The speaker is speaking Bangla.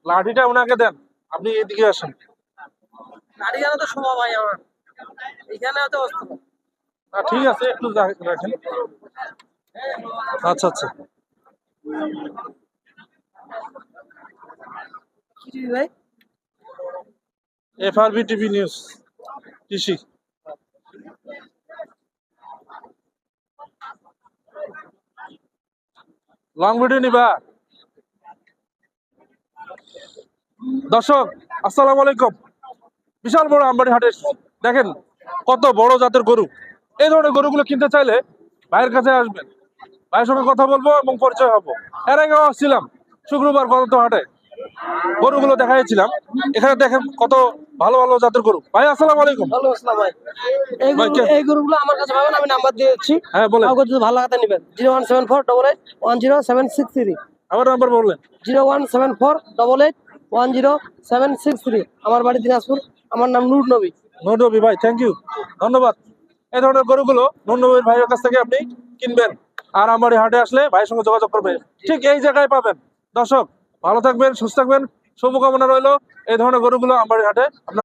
লাঠিটা ওনাকে দেন, আপনি এদিকে আসেন। গাড়িখানে তো শোভা ভাই আমার, এখানে তো অস্ত ঠিক আছে, একটু রাখেন। আচ্ছা আচ্ছা। কি ভাই? FRB টিভি নিউজ কৃষি। লং ভিডিও নিবা? দর্শক আসসালামু আলাইকুম। বিশাল বড় আমবাড়ি হাটে দেখেন কত বড় জাতের গরু। এই ধরনের গরুগুলো কিনতে চাইলে ভাইয়ের কাছে আসবেন, ভাইয়ের সঙ্গে কথা বলবো এবং পরিচয় হবো। এর আগেও আসছিলাম শুক্রবার গত হাটে, গরুগুলো দেখাইছিলাম। এখানে দেখেন কত ভালো ভালো জাতের গরু। ভাই আসসালামু আলাইকুম। ভালো আসলাম ভাই। এই ভাই গরু এই গরুগুলো আমার কাছে পাবেন, আমি নাম্বার দিয়ে দিচ্ছি। হ্যাঁ বলেন, কাউকে যদি ভালো লাগাতে নেবেন 01748810763, আমার নাম্বার বললেন। 01748810763। আমার বাড়ি দিনাজপুর, আমার নাম নূর নবী। নবী ভাই, থ্যাংক ইউ, ধন্যবাদ। এই ধরনের গরুগুলো নবীর ভাইয়ের কাছ থেকে আপনি কিনবেন, আর আমার এই হাটে আসলে ভাইয়ের সঙ্গে যোগাযোগ করবেন, ঠিক এই জায়গায় পাবেন। দর্শক ভালো থাকবেন, সুস্থ থাকবেন, শুভকামনা রইলো। এই ধরনের গরুগুলো আমার হাটে আপনার